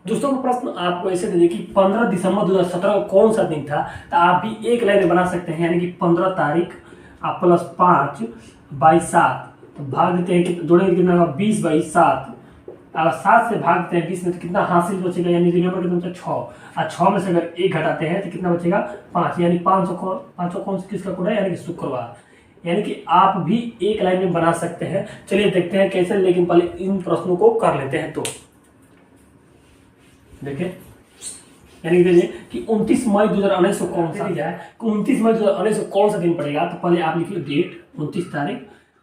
दोस्तों का प्रश्न आपको ऐसे दे दिया कि 15 दिसंबर 2017 को कौन सा दिन था, तो आप भी एक लाइन में बना सकते हैं, यानी कि 15 तारीख आप प्लस 5 बाई 7, तो भाग देते हैं कि जोड़ेंगे कितना होगा 20 बाई 7। अगर 7 से भाग देते हैं 20 में तो कितना हासिल बचेगा, यानी रिमेंबर कितना बचा 6, और 6 में से अगर 1 घटाते हैं तो कितना बचेगा 5, यानी 500 कौन सा किसका कोड है, यानी कि शुक्रवार। यानी कि आप भी एक लाइन में बना सकते हैं। चलिए देखते हैं कैसे, लेकिन पहले इन प्रश्नों को कर लेते हैं। तो देखिए, यानी देखिए कि 29 मई 2019 को कौन सा दिया है, 29 मई 2019 को कौन सा दिन पड़ेगा, तो पहले आप लिखिए डेट 29 तारीख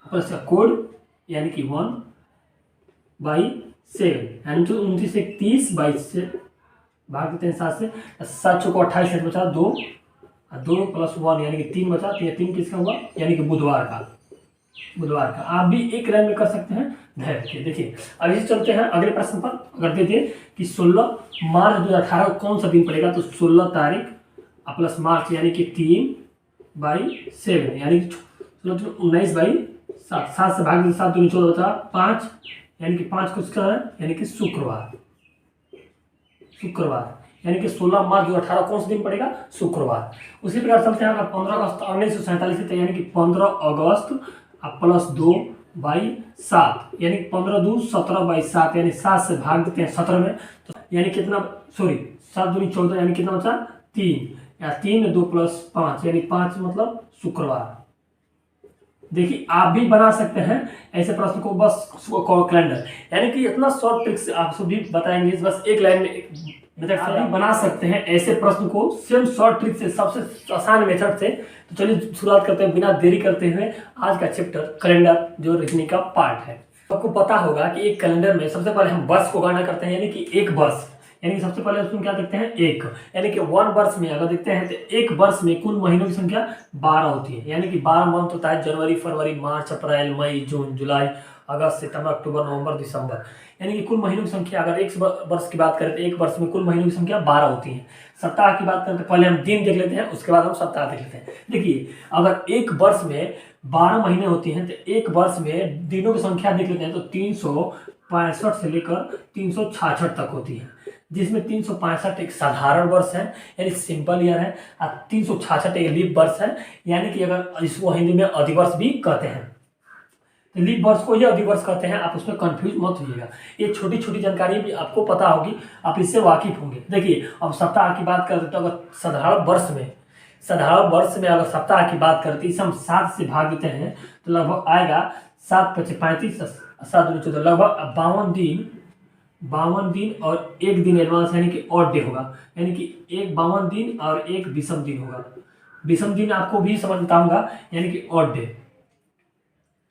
प्लस कोड यानी कि 1/7, यानी कि 29 से 30 बाई से भाग देते हैं 7 से, 7 चौको 28 बचा 2 प्लस 1 यानी कि 3 बचा, तो ये 3 किसका हुआ, यानी कि बुधवार का। आप भी एक लाइन में कर सकते हैं धैर्य के। देखिए अब इसे चलते हैं अगले प्रश्न पर। अगर देखिए कि 16 मार्च 2018 को कौन सा दिन पड़ेगा, तो 16 तारीख प्लस मार्च यानी कि 3/7, यानी कि 19/7, 7 से भाग दे 7 दूनी 14 बचा 5, यानी कि 5 किसका है, यानी कि शुक्रवार। यानी कि 16 मार्च 2018 कौन सा दिन पड़ेगा, शुक्रवार। उसी प्रकार चलते हैं अगर 15 अगस्त 1947 से, यानी कि 15 अगस्त प्लस 2/7, यानी 15 दूनी 17/7, यानी 7 से भाग देते हैं 17 में, तो यानी कितना, 7 दूनी 14, यानी कितना बचा 3, या 3 2 प्लस 5, यानी 5 मतलब शुक्रवार। देखिए आप भी बना सकते हैं ऐसे प्रश्न को, बस कैलेंडर, यानी कि इतना शॉर्ट ट्रिक से आप सभी बताएंगे, बस एक लाइन में मेथड से आप बना सकते हैं ऐसे प्रश्न को, सिर्फ शॉर्ट ट्रिक से, सबसे आसान मेथड से। तो चलिए शुरुआत करते हैं बिना देरी करते हुए आज का चैप्टर कैलेंडर, जो रीजनिंग का पार्ट है। आपको पता होगा कि एक कैलेंडर में सबसे पहले हम वर्ष को गणना करते हैं, यानी कि एक वर्ष, यानी कि सबसे पहले उसमें क्या देखते हैं एक, यानी कि 1 वर्ष में अगर देखते हैं तो एक वर्ष में कुल महीनों की संख्या 12 होती है, यानी कि 12 मंथ होता है, जनवरी फरवरी मार्च अप्रैल मई जून जुलाई अगस्त सितंबर अक्टूबर नवंबर दिसंबर, यानी कि कुल महीनों की संख्या। अगर एक वर्ष की बात करें तो एक वर्ष में कुल महीनों की संख्या 12 होती है। सप्ताह की बात करें तो पहले हम दिन देख लेते हैं, उसके बाद हम सप्ताह देख लेते हैं। देखिए अगर एक वर्ष में 12 महीने होती हैं तो एक वर्ष में दिनों की संख्या देख लेते हैं, तो 365 से लेकर 366 तक होती है, जिसमें 365 एक साधारण वर्ष है, यानी सिंपल ईयर है, और 366 एक लीप वर्ष है, यानी कि अगर इसको हिंदी में अधिवर्ष भी कहते हैं। तो लीप वर्ष को ही अधिवर्ष कहते हैं, आप उसमें कंफ्यूज मत होइएगा। ये छोटी छोटी जानकारी भी आपको पता होगी, आप इससे वाकिफ होंगे। देखिए अब सप्ताह की बात करते तो अगर साधारण वर्ष में अगर सप्ताह की बात करते इसे हम 7 से भाग देते हैं तो लगभग आएगा 7 × 5 = 35, 7 × 14 लगभग 52 दिन और एक दिन एडवांस, यानी कि ऑड डे होगा, यानी कि एक 52 दिन और एक विषम दिन होगा। विषम दिन आपको भी समझ बताऊंगा, यानी कि ऑड डे।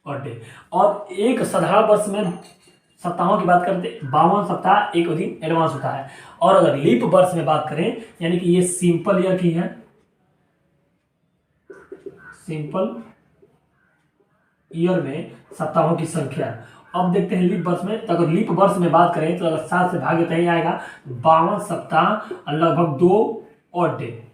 और एक साधारण वर्ष में सप्ताहों की बात करते 52 सप्ताह एक दिन एडवांस होता है। और अगर लीप वर्ष में बात करें, यानी कि ये सिंपल ईयर की है, सिंपल ईयर में सप्ताहों की संख्या। अब देखते हैं लीप वर्ष में, तो अगर लीप वर्ष में बात करें तो अगर 7 से भाग देते हैं आएगा 52 सप्ताह और लगभग 2 ऑड डे,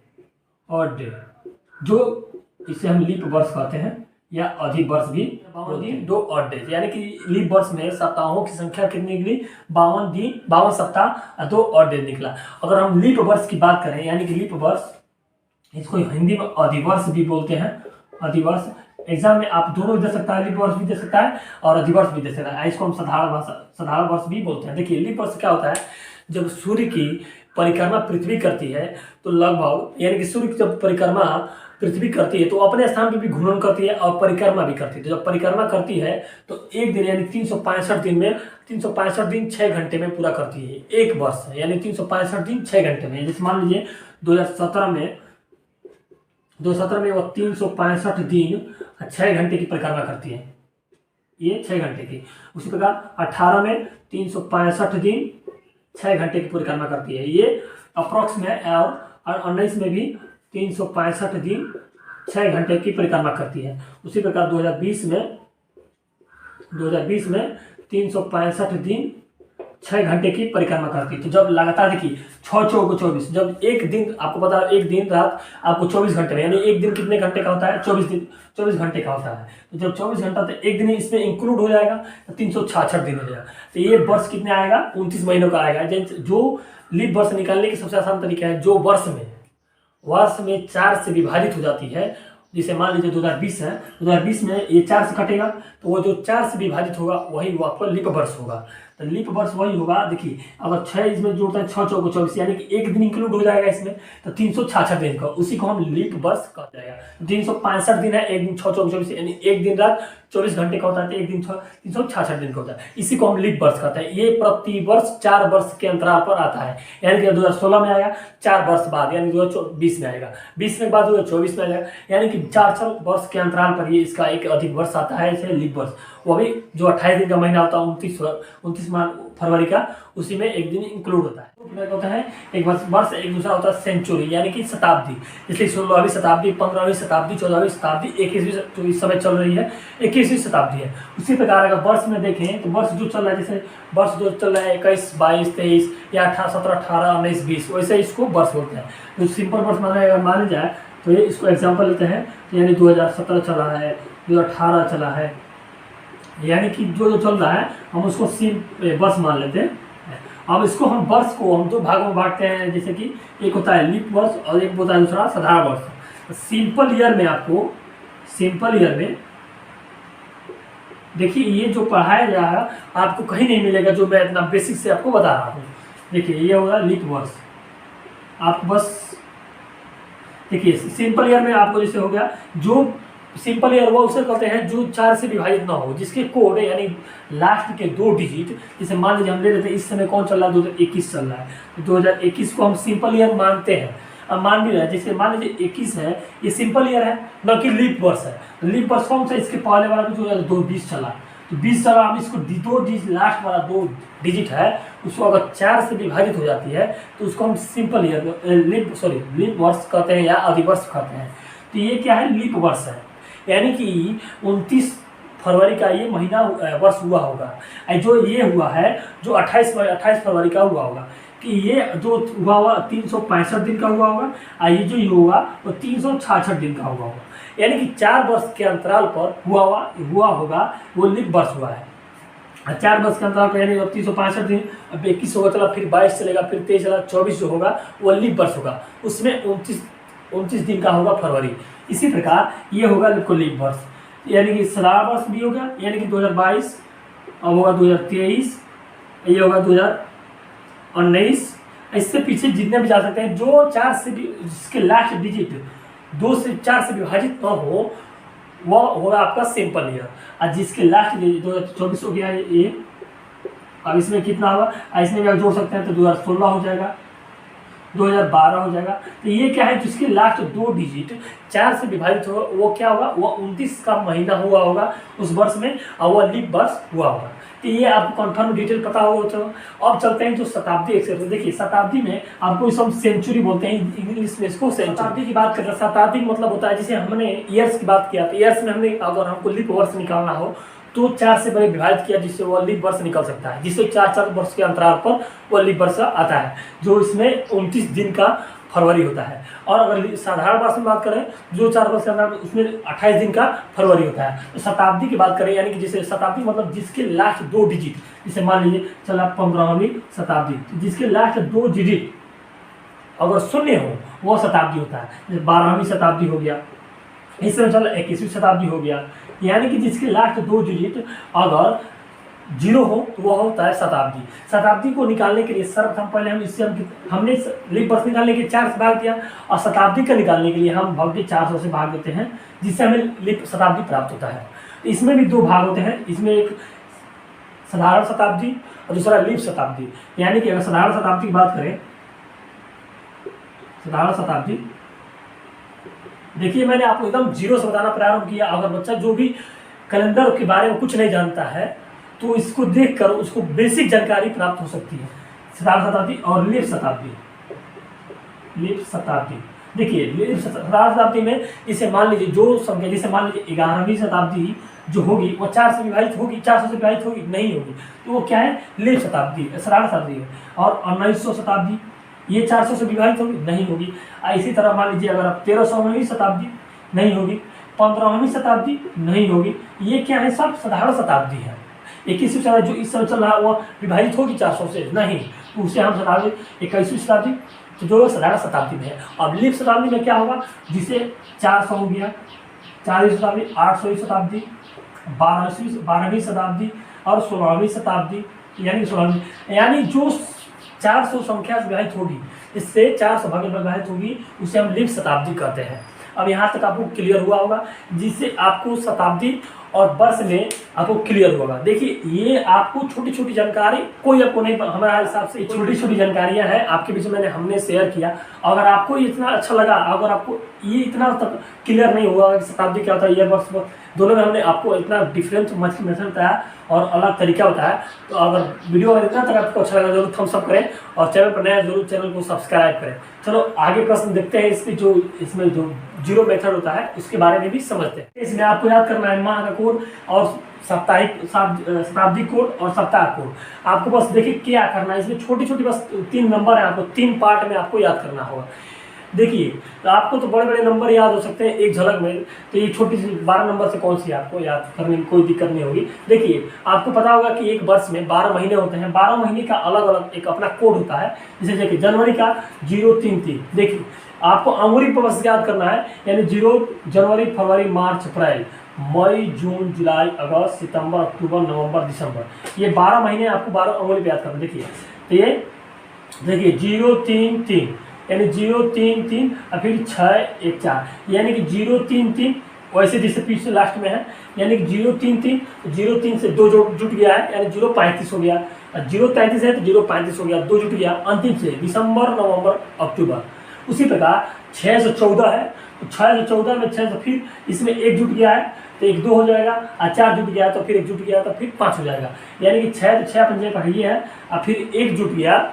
जो इसे हम लीप वर्ष कहते हैं, या अधिवर्ष भी। 52 दिन 2 ऑड डे, यानी कि लीप वर्ष में सप्ताहों की संख्या कितनी निकली, 52 सप्ताह और 2 ऑड डे निकला। अगर हम लीप वर्ष की बात करें, यानी कि लीप वर्ष, इसको हिंदी में अधिवर्ष भी बोलते हैं, अधिवर्ष। एग्जाम में आप दोनों भी दे सकता है, लीप वर्ष भी दे सकता है और अधिवर्ष भी दे सकता है, इसको हम साधारण वर्ष भी बोलते हैं। देखिए लीप वर्ष क्या होता है, जब सूर्य की परिक्रमा पृथ्वी करती है तो लगभग, यानी कि सूर्य की जब परिक्रमा पृथ्वी करती है तो अपने स्थान पर भी घूर्णन करती है और परिक्रमा भी करती है। तो जब परिक्रमा करती है तो एक दिन, यानी 365 दिन में 365 दिन 6 घंटे में पूरा करती है। एक वर्ष है, यानी 365 दिन 6 घंटे में। जैसे मान लीजिए 2017 में वो 365 दिन 6 घंटे की परिक्रमा करती है, ये 6 घंटे की। उसी प्रकार 18 में 365 दिन 6 घंटे की परिक्रमा करती है, ये अप्रोक्स में। और 19 में भी 365 दिन 6 घंटे की परिक्रमा करती है। उसी प्रकार 2020 में 365 दिन 6 घंटे की परिक्रमा करती है। तो जब लगातार देखिए 6 चौको 24, जब एक दिन आपको पता है एक दिन रात आपको 24 घंटे में, यानी एक दिन कितने घंटे का होता है, 24 घंटे का होता है। तो जब 24 घंटा तो एक दिन इसमें इंक्लूड हो जाएगा तो 366 दिन हो जाएगा। तो ये वर्ष कितने आएगा, 29 महीनों का आएगा। जो लीप वर्ष निकालने की सबसे आसान तरीका है, जो वर्ष में 4 से विभाजित हो जाती है, जैसे मान लीजिए 2020 है, 2020 में ये 4 से कटेगा तो वो जो 4 से विभाजित होगा वही वो आपका लीप वर्ष होगा। तो लीप वर्ष वही होगा। देखिए अगर 6 इसमें जोड़ते हैं 6 चौको 24, यानी कि एक दिन इंक्लूड हो जाएगा इसमें, तो 366 दिन का, उसी को हम लीप वर्ष कहा जाएगा। 365 दिन है, एक दिन 6 चौको 24, यानी एक दिन रात 24 घंटे का होता है, एक दिन 366 दिन का होता है। इसी को हम लीप वर्ष कहते हैं। ये प्रति वर्ष 4 वर्ष के अंतराल पर आता है, यानी कि 2016 में आएगा, 4 वर्ष बाद यानी 2020 में आएगा, 20 में बाद 2024 में आएगा, यानी कि 4 वर्ष के अंतराल पर ये इसका एक अधिक वर्ष आता है, इसे लीप वर्ष। वो भी जो 28 दिन का महीना होता है 29 फरवरी का, उसी में एक दिन इंक्लूड होता है। होता है एक वर्ष, एक दूसरा होता है सेंचुरी, यानी कि शताब्दी। इसलिए 16वीं शताब्दी, 15वीं शताब्दी, 14वीं शताब्दी, 21वीं जो इस समय चल रही है 21वीं शताब्दी है। उसी प्रकार अगर वर्ष में देखें तो वर्ष जो चल रहा है, जैसे वर्ष जो चल रहा है 21, 22, 23 या 17, 18, 19, 20, वैसे इसको वर्ष बोलते हैं। जो सिंपल वर्ष माना जाए तो ये इसको एग्जाम्पल लेते हैं, यानी 2017 चला है, 2018 चला है, यानी कि जो चल रहा है हम उसको वर्ष मान लेते हैं। अब इसको हम वर्ष को हम 2 भागों में बांटते हैं, जैसे कि एक होता है लीप वर्ष और एक होता है दूसरा साधारण वर्ष। तो सिंपल ईयर में देखिए ये जो पढ़ाया जा रहा है आपको कहीं नहीं मिलेगा, जो मैं इतना बेसिक से आपको बता रहा हूँ। देखिए ये होगा लीप वर्ष। आप बस देखिए सिंपल ईयर में आपको जैसे हो गया, जो सिंपल ईयर वो उसे कहते हैं जो 4 से विभाजित ना हो, जिसके कोड यानी लास्ट के 2 डिजिट, जैसे मान लीजिए हम ले लेते हैं इस समय कौन चल रहा है, 2021 चल रहा है, तो 2021 को हम सिंपल ईयर मानते हैं। अब मान भी रहे हैं, जैसे मान लीजिए 21 है, ये सिंपल ईयर है न कि लीप वर्ष है। लीप वर्ष कौन सा, इसके पहले वाला जो 2020 चला, तो 20 चला, हम इसको 2 डिजिट लास्ट वाला 2 डिजिट है उसको अगर 4 से विभाजित हो जाती है तो उसको हम सिंपल ईयर लीप वर्ष कहते हैं या अधिवर्ष कहते हैं। तो ये क्या है, लीप वर्ष है, यानी कि 29 फरवरी का ये महीना वर्ष हुआ होगा। जो ये हुआ है जो 28 फरवरी का हुआ होगा, कि ये जो हुआ हुआ 365 दिन का हुआ होगा, और ये जो होगा वो 366 दिन का हुआ होगा, यानी कि 4 वर्ष के अंतराल पर हुआ होगा, वो लीप वर्ष हुआ है। 4 वर्ष के अंतराल पर यानी 365 दिन, अब 21 होगा चला, फिर 22 चलेगा, फिर 23 चला, 24 जो होगा वो लीप वर्ष होगा, उसमें 29 दिन का होगा फरवरी। इसी प्रकार ये होगा लीप वर्ष, यानी कि साधारण वर्ष भी हो गया, यानी कि 2022, अब होगा 2023, ये होगा 2019, इससे पीछे जितने भी जा सकते हैं, जो 4 से भी जिसके लास्ट डिजिट 2 से 4 से विभाजित न हो वो होगा आपका सिंपल ईयर। और जिसके लास्ट 2024 हो गया ये, अब इसमें कितना होगा, इसमें भी आप जोड़ सकते हैं तो 2016 हो जाएगा, 2012 हो जाएगा। तो ये क्या है, जिसके लास्ट 2 डिजिट 4 से विभाजित होगा वो क्या होगा, वो 29 का महीना हुआ होगा उस वर्ष में, और वह लीप वर्ष हुआ होगा। तो ये आपको कंफर्म डिटेल पता होगा। चलो अब चलते हैं जो शताब्दी एक्सेप्ट। देखिए शताब्दी में आपको इस हम सेंचुरी बोलते हैं इंग्लिश में, इसको शताब्दी की बात करते हैं। शताब्दी मतलब होता है, जैसे हमने ईयर्स की बात किया, तो ईयर्स में हमने अगर हमको लीप वर्ष निकालना हो तो 4 से बड़े विभाजित किया, जिससे वो लीप वर्ष निकल सकता है, जिससे 4 वर्ष के अंतराल पर वो लीप वर्ष आता है, जो इसमें 29 दिन का फरवरी होता है। और अगर साधारण वर्ष में बात करें, जो 4 वर्ष के अंदर उसमें 28 दिन का फरवरी होता है। तो शताब्दी की बात करें, यानी कि जैसे शताब्दी मतलब जिसके लास्ट 2 डिजिट, जैसे मान लीजिए चला 15वीं शताब्दी, तो जिसके लास्ट 2 डिजिट अगर शून्य हो वो शताब्दी होता है। जैसे 12वीं शताब्दी हो गया, इस समय चल 21वीं शताब्दी हो गया, यानी कि जिसके लास्ट 2 डिजिट अगर 0 हो तो वह होता है शताब्दी। शताब्दी को निकालने के लिए सर्वप्रथम पहले हमने लीप वर्ष निकालने के लिए 4 से भाग दिया, और शताब्दी का निकालने के लिए हम भौतिक 400 से भाग देते हैं, जिससे हमें लीप शताब्दी प्राप्त होता है। इसमें भी 2 भाग होते हैं, इसमें एक साधारण शताब्दी और दूसरा लीप शताब्दी। यानी कि अगर साधारण शताब्दी की बात करें, साधारण शताब्दी देखिए मैंने आपको एकदम 0 से बताना प्रारंभ किया। अगर बच्चा जो भी कैलेंडर के बारे में कुछ नहीं जानता है तो इसको देखकर उसको बेसिक जानकारी प्राप्त हो सकती है। साधारण शताब्दी और लीप शताब्दी। देखिए साधारण शताब्दी में जैसे मान लीजिए जो संख्या, जैसे मान लीजिए 11वीं शताब्दी जो होगी वो 4 से विभाजित होगी, 400 से विभाजित होगी नहीं होगी, तो वो क्या है, लीप शताब्दी, श्राद्ध शताब्दी है। और 1900 शताब्दी ये 400 से विभाजित होगी नहीं होगी। इसी तरह मान लीजिए अगर आप 1300वीं शताब्दी नहीं होगी, 15वीं शताब्दी नहीं होगी, ये क्या है, सब साधारण शताब्दी है। 21वीं शताब्दी जो इस समय चल रहा है वो विभाजित होगी 400 से नहीं, तो उसे हम शताब्दी 21वीं शताब्दी तो जो साधारण शताब्दी में है। अब लीप शताब्दी में क्या होगा, जिसे 400 हो गया, 40वीं शताब्दी, 800वीं शताब्दी, 12वीं शताब्दी और 16वीं शताब्दी, यानी 16वीं, यानी जो 400 संख्या से विभाजित होगी, इससे 400 भाग में विभाजित होगी, उसे हम लीप शताब्दी कहते हैं। अब यहाँ तक आपको क्लियर हुआ होगा, जिससे आपको शताब्दी और वर्ष में आपको क्लियर होगा। देखिए ये आपको छोटी छोटी जानकारी कोई आपको नहीं, हमारे हिसाब से छोटी छोटी जानकारियाँ हैं आपके बीच में हमने शेयर किया। अगर आपको इतना अच्छा लगा, अगर आपको ये इतना तक क्लियर नहीं हुआ कि शताब्दी क्या होता है, ये वर्ष दोनों में हमने आपको इतना डिफरेंट मेथड बताया और अलग तरीका बताया, तो अगर वीडियो अगर इतना तक आपको अच्छा लगा जरूर थम्स अप करें और चैनल पर नया जरूर चैनल को सब्सक्राइब करें। चलो आगे प्रश्न देखते हैं, इसमें जो जीरो मेथड होता है उसके बारे में भी समझते हैं। इसमें आपको याद करना है माह का कोड और साप्ताहिक शताब्दी कोड और सप्ताह कोड। आपको बस देखिए क्या करना है, इसमें छोटी छोटी बस 3 नंबर है, आपको 3 पार्ट में आपको याद करना होगा। देखिए तो आपको तो बड़े बड़े नंबर याद हो सकते हैं एक झलक में, तो ये छोटी सी 12 नंबर से कौन सी आपको याद करने में कोई दिक्कत नहीं होगी। देखिए आपको पता होगा कि एक वर्ष में 12 महीने होते हैं, 12 महीने का अलग अलग एक अपना कोड होता है। जैसे देखिए जनवरी का 033, देखिए आपको अंगुली पर बस याद करना है, यानी 0 जनवरी, फरवरी, मार्च, अप्रैल, मई, जून, जुलाई, अगस्त, सितंबर, अक्टूबर, नवंबर, दिसंबर, ये 12 महीने आपको 12 अंगुली पर याद करना। देखिए तो ये देखिए 033 यानी 033 और फिर 614, यानी कि 033 वैसे जैसे पीछे लास्ट में है, यानी कि 033 से 2 जुट गया है, यानी 035 हो गया, 033 है तो 035 हो गया, 2 जुट गया, अंतिम से दिसंबर, नवंबर, अक्टूबर। उसी प्रकार 614 है तो 614 में 600 फिर इसमें 1 जुट गया है तो 1 2 हो जाएगा, और 4 जुट गया तो फिर 1 जुट गया तो फिर 5 हो जाएगा, यानी कि 6 तो 6 पंजे का ये है, और फिर 1 जुट गया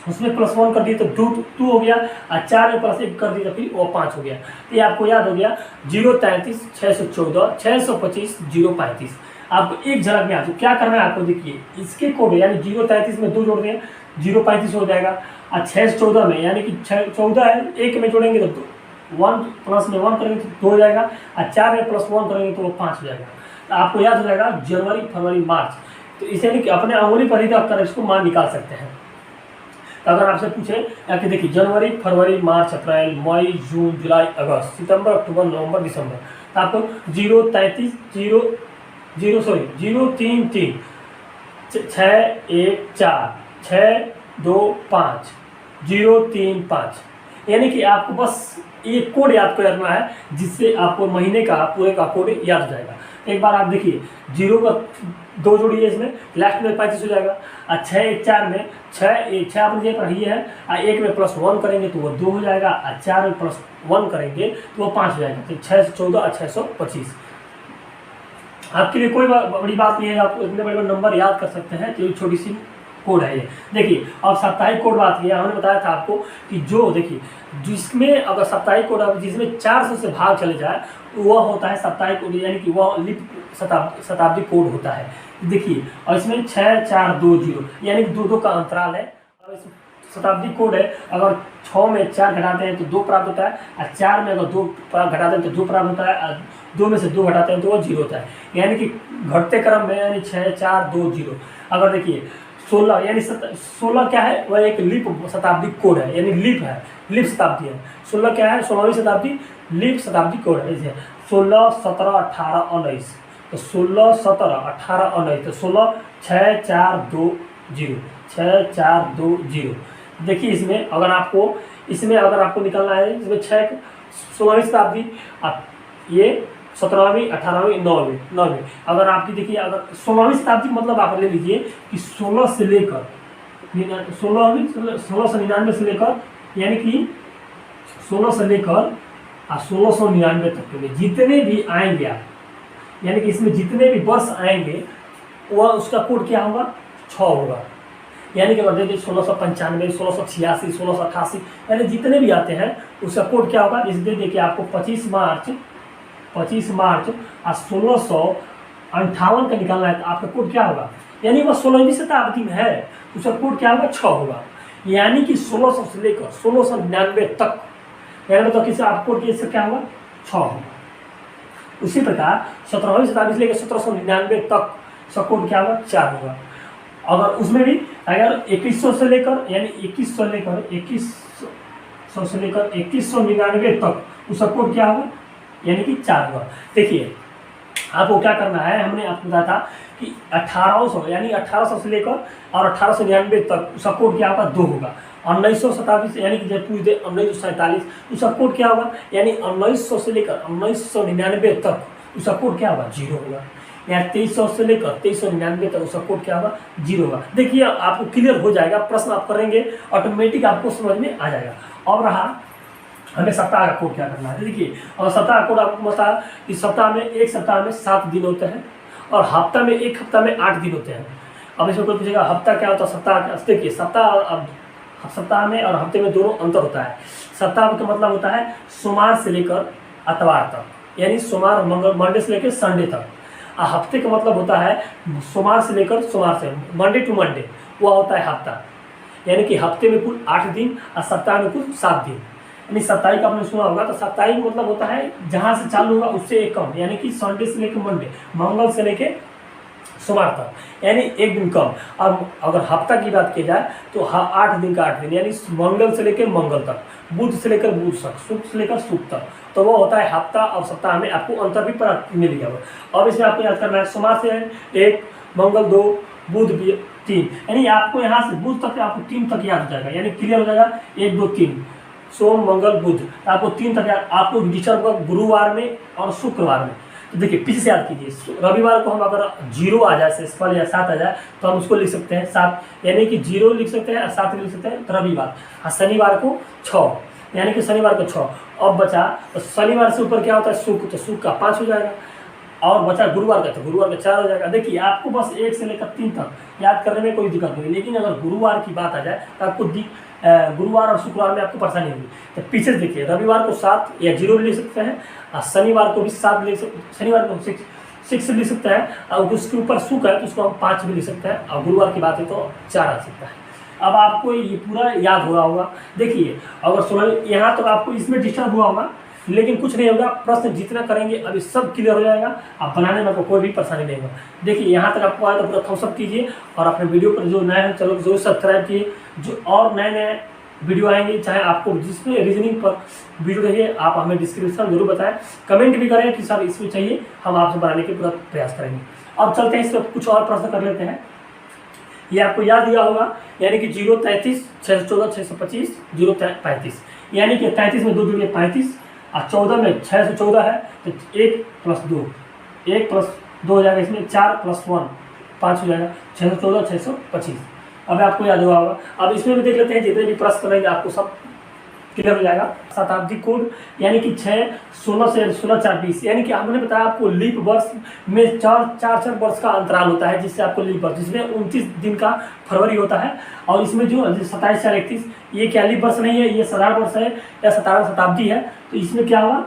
उसमें +1 कर दिए तो 2 हो गया, और 4 में +1 कर दिया तो फिर वो 5 हो गया। तो ये आपको याद हो गया 033 614 625 035। आपको एक झलक में आपको क्या करना है, आपको देखिए इसके कोड यानी 033 में 2 जोड़ दें 035 हो जाएगा, और 614 में यानी कि 14 है 1 में जोड़ेंगे तो 1 प्लस में 1 करेंगे तो 2 हो जाएगा, और 4 में +1 करेंगे तो वो 5 हो जाएगा। तो आपको याद हो जाएगा जनवरी, फरवरी, मार्च। तो इसे नहीं कि अपने अंगुली पर ही आप इसको मान निकाल सकते हैं। तो अगर आपसे पूछे कि देखिए जनवरी, फरवरी, मार्च, अप्रैल, मई, जून, जुलाई, अगस्त, सितंबर, अक्टूबर, नवंबर, दिसंबर, तो आपको 033 033 614 625 035, यानी कि आपको बस ये कोड याद करना है, जिससे आपको महीने का पूरे का कोड याद हो जाएगा। एक बार आप देखिए 0 का 2 जोड़िए, इसमें लास्ट में 35 हो जाएगा, और 614 में 6 अपने पर ही है, और 1 में +1 करेंगे तो वो 2 हो जाएगा, और 4 में +1 करेंगे तो वो 5 हो जाएगा, तो 614 और 625। आपके लिए कोई बड़ी बात नहीं है, आप इतने बड़े बड़े नंबर याद कर सकते हैं, तो छोटी सी कोड है ये। देखिए अब साप्ताहिक कोड बात किया, हमने बताया था आपको कि जो देखिए जिसमें अगर साप्ताहिक कोड जिसमें 400 से भाग चले जाए वह होता है साप्ताहिक कोड, यानी कि वह लीप शताब्दी कोड होता है। देखिए और इसमें 6420 यानी कि 2 का अंतराल है। और इस शताब्दी कोड है, अगर 6 में 4 घटाते हैं तो 2 प्राप्त होता है, और 4 में अगर 2 घटाते हैं तो 2 प्राप्त होता है, और 2 में से 2 घटाते हैं तो वो 0 होता है, यानी कि घटते क्रम में, यानी 6420। अगर देखिए 16 यानी 16 क्या है, वह एक लीप शताब्दी कोड है, यानी लीप है, लीप शताब्दी है। 16 क्या है, 16वीं शताब्दी लीप शताब्दी कोड है। जैसे 16 17 18 19, तो 16 17 18 19, तो 16 6420 6420। देखिए इसमें अगर आपको निकालना है, इसमें 16वीं शताब्दी, आप ये 17वीं 18वीं 9वीं। अगर आपकी देखिए अगर 16वीं शताब्दी मतलब आप ले लीजिए कि 16 से लेकर 1699 से लेकर, यानी कि 16 से लेकर 1699 तक के लिए जितने भी आएंगे आप, यानी कि इसमें जितने भी वर्ष आएंगे वह उसका कोड क्या होगा, 6 होगा। यानी कि अगर देखिए 1695 1686 1688, यानी जितने भी आते हैं उसका कोड क्या होगा। जैसे देखिए आपको 25 मार्च 25 मार्च और 1658 का निकालना है तो आपका कोड क्या होगा, यानी वह 16वीं शताब्दी में है, उसका कोड क्या होगा 6 होगा, यानी कि 1600 से लेकर 1699 तक, यानी मतलब किसी आप कोड इससे क्या होगा 6 होगा। उसी प्रकार 17वीं शताब्दी से लेकर 1799 तक इसका कोड क्या होगा 4 होगा। अगर उसमें भी अगर 2100 से लेकर यानी 2100 से लेकर 2199 तक उसका कोड क्या होगा, यानी कि 4 होगा। देखिए आपको क्या करना है, हमने आपको बताया था कि 1800 यानी 1800 से लेकर और 1899 तक उसका कोड क्या होगा 2 होगा। 1900 शताब्दी से यानी कि जब पूछ दे 1947 उसका कोड क्या होगा, यानी 1900 से लेकर 1999 तक उसका कोड क्या होगा 0 होगा। या 2300 से लेकर 2399 तक उसका कोड क्या होगा 0 होगा। देखिए आपको क्लियर हो जाएगा, प्रश्न आप करेंगे ऑटोमेटिक आपको समझ में आ जाएगा। और रहा हमें सप्ताह का कोड क्या करना है, देखिए और सप्ताह का कोड आपको बताया कि सप्ताह में एक सप्ताह में 7 दिन होते हैं और हफ्ता में एक हफ्ता में 8 दिन होते हैं। अब इसमें कोई पूछेगा हफ्ता क्या होता है, सप्ताह क्या, देखिए सप्ताह में और हफ्ते में दोनों अंतर होता है। सप्ताह का मतलब होता है सोमवार से लेकर इतवार तक, यानी सोमवार मंडे से लेकर संडे तक। और हफ्ते का मतलब होता है सोमवार से लेकर सोमवार से मंडे टू मंडे, वह होता है हफ्ता, यानी कि हफ्ते में कुल 8 दिन और सप्ताह में कुल 7 दिन। यानी साप्ताहिक आपने सुना होगा, तो साप्ताहिक मतलब होता है जहाँ से चालू होगा उससे एक कम, यानी कि संडे से लेकर मंडे, मंगल से लेकर सोमवार तक, यानी एक दिन कम। अब अगर हफ्ता की बात की जाए तो 8 दिन का 8 दिन, यानी मंगल से लेकर मंगल तक, बुध से लेकर बुध तक, शुक्र से लेकर शुक्र तक, तो वो होता है हफ्ता और सप्ताह में आपको अंतर भी मिल गया। अब इसमें आपको याद करना है सोमवार से 1, मंगल 2, बुध 3, यानी आपको यहाँ से बुध तक आपको 3 तक याद हो जाएगा, यानी क्लियर हो जाएगा 1 2 3 सोम मंगल बुध, तो आपको 3 तक याद, आपको रजिस्टर होगा गुरुवार में और शुक्रवार में। तो देखिए पीछे से याद कीजिए, रविवार को हम अगर 0 आ जाए सेक्सफल या 7 आ जाए तो हम उसको लिख सकते हैं 7, यानी कि 0 लिख सकते हैं और 7 लिख सकते हैं, तो रविवार। और शनिवार को 6, यानी कि शनिवार को 6। अब बचा तो शनिवार से ऊपर क्या होता है शुक्र, तो शुक्र का 5 हो जाएगा। और बचा गुरुवार का, तो गुरुवार का 4 हो जाएगा। देखिए आपको बस 1 से लेकर 3 तक याद करने में कोई दिक्कत नहीं, लेकिन अगर गुरुवार की बात आ जाए तो आपको गुरुवार और शुक्रवार में आपको परेशानी होगी। तो पीछे देखिए रविवार को 7 या 0 लिख सकते हैं और शनिवार को भी 7 लिख सकते, शनिवार को 6 लिख सकते हैं, और उसके ऊपर शुक्र है तो उसको हम 5 भी लिख सकते हैं, और गुरुवार की बात है तो 4 आ सकता है। अब आपको ये पूरा याद हो रहा होगा। देखिए अगर 16 यहाँ तो आपको इसमें डिस्टर्ब हुआ होगा, लेकिन कुछ नहीं होगा, प्रश्न जितना करेंगे अभी सब क्लियर हो जाएगा, आप बनाने में आपको कोई भी परेशानी नहीं होगा। देखिए यहाँ तक आपको आए तो पूरा थम्सअप कीजिए, और अपने वीडियो पर जो नए हैं चलो जरूर सब्सक्राइब कीजिए, जो और नए नए वीडियो आएंगे, चाहे आपको जिसमें रीजनिंग पर वीडियो चाहिए आप हमें डिस्क्रिप्शन जरूर बताएं, कमेंट भी करें कि सर इसमें चाहिए, हम आपसे बनाने के पूरा प्रयास करेंगे। अब चलते हैं इस पर कुछ और प्रश्न कर लेते हैं। ये आपको याद दिया होगा, यानी कि 0 33 614 625 0 35, यानी कि 33 में 2 दूनी 35 और 14 में 614 है तो 1 + 2, 1 + 2 हो जाएगा, इसमें 4 + 1 5 हो जाएगा, 614 625। अब आपको याद हुआ होगा। अब इसमें भी देख लेते हैं, जितने भी प्रश्न करेंगे आपको सब क्लियर हो जाएगा। शताब्दी कोड यानी कि 6 16 से 16 4 20, यानी कि हमने बताया आपको लीप वर्ष में 4 वर्ष का अंतराल होता है, जिससे आपको लीप वर्ष, जिसमें 29 दिन का फरवरी होता है। और इसमें जो 27 4 31 ये क्या लीप वर्ष नहीं है, ये साधारण वर्ष है या 17 शताब्दी है, तो इसमें क्या होगा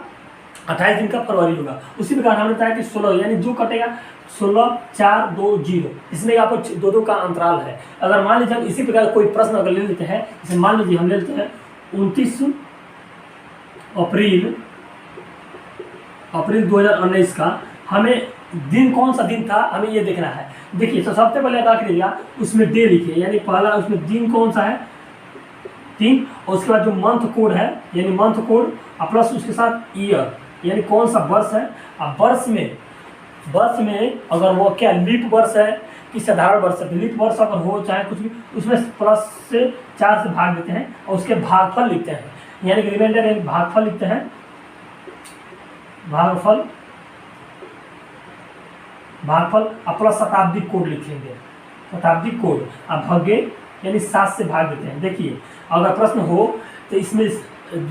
28 दिन का फरवरी होगा। उसी प्रकार हमने बताया कि 16 यानी जो कटेगा 16 4 2 0, इसमें आपको 2 का अंतराल है। अगर मान लीजिए हम इसी प्रकार कोई प्रश्न अगर ले लेते हैं, जैसे मान लीजिए हम ले लेते हैं 29 अप्रैल 2019 का, हमें दिन कौन सा दिन था हमें ये देखना है। देखिए तो सबसे पहले क्या करिएगा, उसमें डे लिखिए, यानी पहला उसमें दिन कौन सा है 3, और उसके बाद जो मंथ कोड है यानी मंथ कोड प्लस उसके साथ ईयर यानी कौन सा वर्ष है। अब वर्ष में अगर वो क्या लीप वर्ष है कि साधारण वर्ष है, लीप वर्ष अगर हो चाहे कुछ भी, उसमें प्लस से 4 से भाग देते हैं और उसके भागफल लिखते हैं, यानी कि रिमाइंडर यानी भागफल लिखते हैं, भागफल प्लस शताब्दी कोड लिखेंगे, शताब्दी कोड। अब भागे यानी 7 से भाग देते हैं। देखिए अगर प्रश्न हो तो इसमें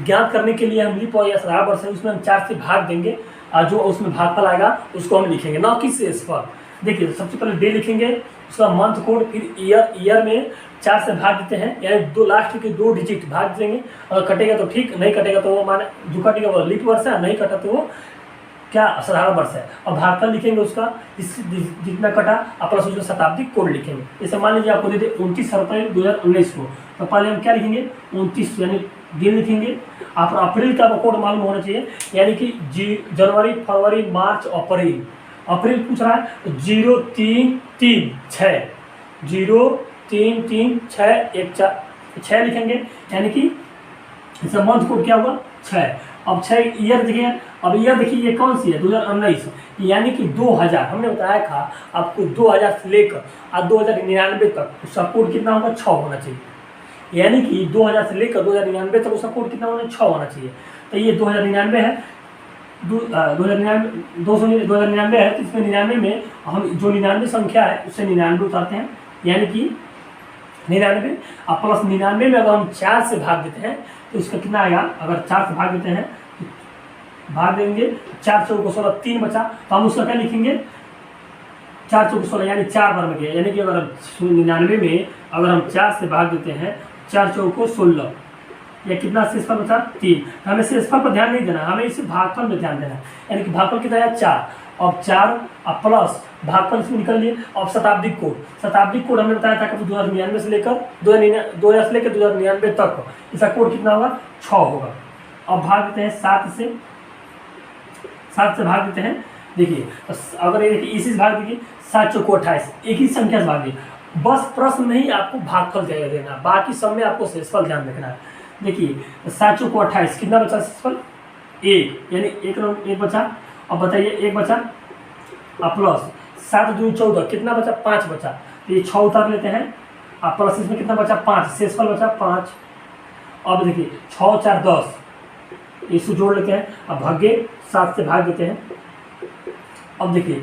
ज्ञात करने के लिए हम लीप या साधारण वर्ष है उसमें हम 4 से भाग देंगे, और जो उसमें भागफल आएगा उसको हम लिखेंगे, ना कि शेष पर। देखिए सबसे पहले डे लिखेंगे, उसका मंथ कोड, फिर ईयर में 4 से भाग देते हैं, यानी 2 लास्ट के 2 डिजिट भाग देंगे। अगर कटेगा तो ठीक, नहीं कटेगा तो वो माने जो कटेगा वो लीप वर्ष है, नहीं कटा तो वो क्या साधारण वर्ष है, और भागफल लिखेंगे उसका जितना कटा और प्लस उसमें शताब्दी कोड लिखेंगे। जैसे मान लीजिए आपको दे दे 29 फरवरी 2019 को, तो पहले हम क्या लिखेंगे 29 यानी दिन लिखेंगे। आप अप्रैल का कोड मालूम होना चाहिए, यानी कि जनवरी फरवरी मार्च अप्रैल, अप्रैल पूछ रहा है तो 0336 0336 लिखेंगे, यानी कि इसका मंथ कोड क्या हुआ 6। अब 6 ईयर देखिए, अब ईयर देखिए ये कौन सी है 2019, यानी कि 2000 हमने बताया था आपको 2000 से लेकर और 2099 तक उसका कोड कितना होगा 6 होना चाहिए, यानी कि 2000 से लेकर 2099 तक उसका कोड कितना होना 6 होना चाहिए। तो ये 2099 है, 2099 है, तो इसमें 99 में हम जो 99 संख्या है उससे 99 उतारते हैं, यानी कि 99 और प्लस 99 में अगर हम 4 से भाग देते हैं तो इसका कितना आएगा, अगर 4 से भाग देते हैं तो भाग देंगे 4 चौको 16 3 बचा, तो हम उसका क्या लिखेंगे 4 चौको 16 यानी 4 बार में गया, यानी कि अगर 99 में अगर हम 4 से भाग देते हैं 4 चौको 16 या कितना शेषफल बचा 3, तो हमें शेषफल पर ध्यान नहीं देना, हमें इसे भागफल में ध्यान देना है, यानी कि भागफल कितना है 4, अब 4 और प्लस भागफल इसमें निकल लिए। अब शताब्दी कोड हमने बताया था कि 2099 से लेकर 2099 तक इसका कोड कितना होगा 6 होगा। अब भाग देते हैं 7 से भाग देते हैं, देखिए अगर ये देखिए इसी से भाग दीजिए 7 चौको 28, एक ही संख्या से भाग दिए, बस प्रश्न में ही आपको भागफल देना, बाकी सब में आपको शेषफल ध्यान रखना है। देखिए 7 चौको 28 कितना बचा शेषफल 1, यानी एक बचा। अब बताइए 1 बचा और प्लस 7 दूनी 14 कितना बचा 5 बचा, तो ये 6 उतार लेते हैं और प्लस इसमें कितना बचा 5, शेषफल बचा 5। अब देखिए 6 4 10, इसको जोड़ लेते हैं, अब भाग्य 7 से भाग देते हैं। अब देखिए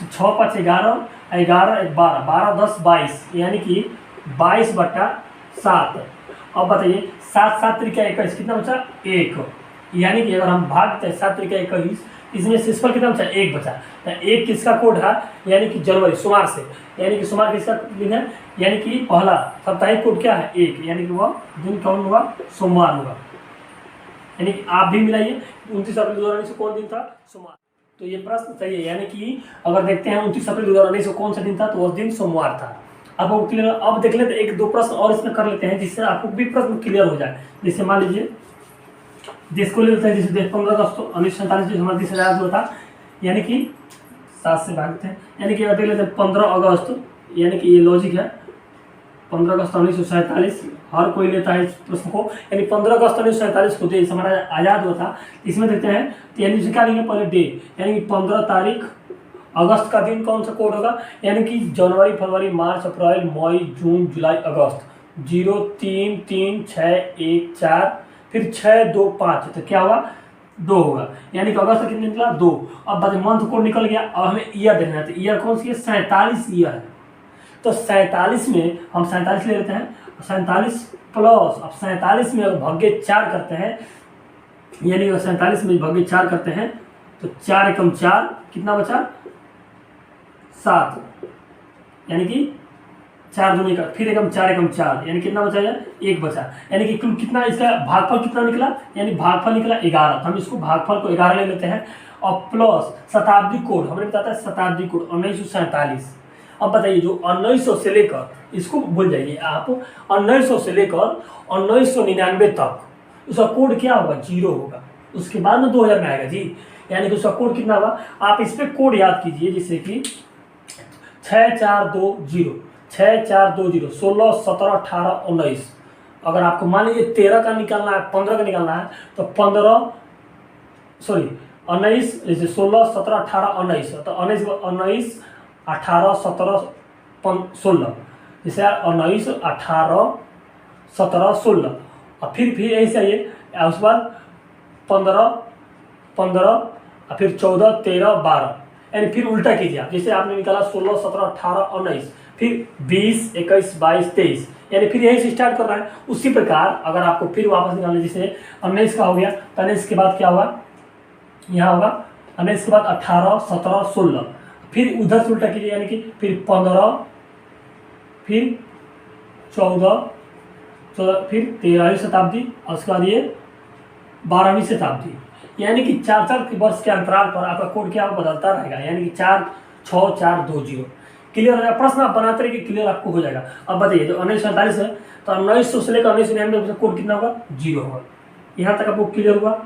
6 5 11 11 12 12 10 22, यानी कि 22/7। अब बताइए 7 7 त्रिका 21 कितना बचा 1, यानी कि अगर हम भागते हैं 7 त्रिका 21, इसमें शेषफल कितना बचा 1 बचा, तो 1 किसका कोड है, यानी कि जनवरी सोमवार से, यानी कि सोमवार किसका दिन है, यानी कि पहला साप्ताहिक कोड क्या है 1, यानी कि वह दिन कौन होगा सोमवार होगा। यानी कि आप भी मिलाइए 29 अप्रैल 2019 कौन दिन था सोमवार, तो ये प्रश्न सही है, यानी कि अगर देखते हैं 29 अप्रैल 2019 कौन सा दिन था तो वह दिन सोमवार था। अब वो क्लियर, अब देख लेते हैं 1-2 प्रश्न और इसमें कर लेते हैं जिससे आपको भी प्रश्न क्लियर हो जाए। जैसे मान लीजिए देश को ले लेते हैं, जैसे 15 अगस्त 1947 जो हमारा देश आजाद हुआ था, यानी कि 7 से भागते हैं, यानी कि अगर देख लेते हैं 15 अगस्त, यानी कि ये लॉजिक है 15 अगस्त 1947, हर कोई लेता है इस प्रश्न को, यानी 15 अगस्त 1947 को देश हमारा आजाद हुआ था। इसमें देखते हैं तो यानी उसे क्या लेंगे पहले डे, यानी कि 15 तारीख अगस्त का दिन कौन सा कोड होगा, यानी कि जनवरी फरवरी मार्च अप्रैल मई जून जुलाई अगस्त, 0 3 3 6 1 4 फिर 6 2 5, तो क्या होगा 2 होगा, यानी कि अगस्त कितने निकला 2। अब बाद मंथ कोड निकल गया, अब हमें ईयर देखना है, तो ईयर कौन सी है 47 ईयर है, तो 47 में हम 47 ले लेते हैं, 47 प्लस, अब 47 में अगर भाग्य 4 करते हैं, यानी अगर 47 में भाग्य 4 करते हैं तो 4 एकम 4 कितना बचा 7, यानी कि 4 दूनी का फिर एकम 4 एकम 4, यानी कितना बचा 1 बचा, यानी कि कुल कितना इसका भागफल कितना निकला, यानी भागफल निकला 11, तो हम इसको भागफल को 11 ले लेते हैं। और प्लस शताब्दी कोड हमने बताया था शताब्दी कोड 1947। अब बताइए जो 1900 से लेकर, इसको भूल जाइए आप, 1900 से लेकर 1999 तक उसका कोड क्या होगा 0 होगा, उसके बाद में 2000 में आएगा जी, यानी कि उसका कोड कितना होगा, आप इस पर कोड याद कीजिए, जैसे कि 6420 6420 16 17 18 19। अगर आपको मान लीजिए 13 का निकालना है 15 का निकालना है तो 19 जैसे 16 17 18 19, तो 19 18 17 16, जैसे 19 18 17 16, और फिर यही से आइए, उसके बाद 15 15 और फिर 14 13 12, यानी फिर उल्टा कीजिए आप, जैसे आपने निकाला 16 17 18 19, फिर 20 21 22 23, यानी फिर यही से स्टार्ट कर रहा है। उसी प्रकार अगर आपको फिर वापस निकालना, जैसे 19 का हो गया, 19 के बाद क्या होगा यहाँ होगा, 19 के बाद 18 17 16, फिर उधर से उल्टा कीजिए, यानी कि फिर 15 फिर 14 फिर 13वीं शताब्दी, और उसके बाद ये 12वीं शताब्दी, यानी कि 4-4 वर्ष के अंतराल पर आपका कोड क्या बदलता रहेगा, यानी कि 46420। क्लियर हो जाएगा। प्रश्न आप बनाते रहिए, क्लियर आपको हो जाएगा। अब बताइए, जो 1947 है तो 1900 से लेकर 1999 कोड कितना होगा, 0 होगा। यहाँ तक आपको क्लियर हुआ।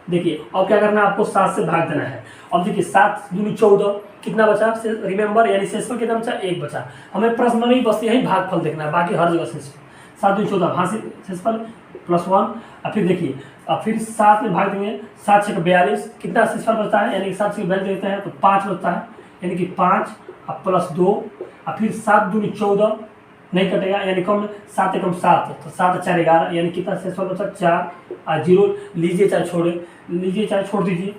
देखिए अब क्या करना है, आपको 7 से भाग देना है। अब देखिए 7 दूनी 14, कितना बचा, रिमेंबर, यानी शेषफल कितना बचा, 1 बचा। हमें प्रश्न में नहीं बस यही भागफल देखना है, बाकी हर जगह शेषफल। 7 दूनी 14, हाँ शेषफल +1। और फिर देखिए, अब फिर 7 में भाग देंगे, 7 6 42, कितना शेषफल बचता है, यानी कि 7 से वैल्यू देते हैं तो 5 बचता है, यानी कि 5 और +2। और फिर 7 दूनी 14 नहीं कटेगा, यानी कम 7 एकम 7, तो 7 4 11, यानी कितना शेषफल बचा, 4 और 0 लीजिए चाहे छोड़ दीजिए,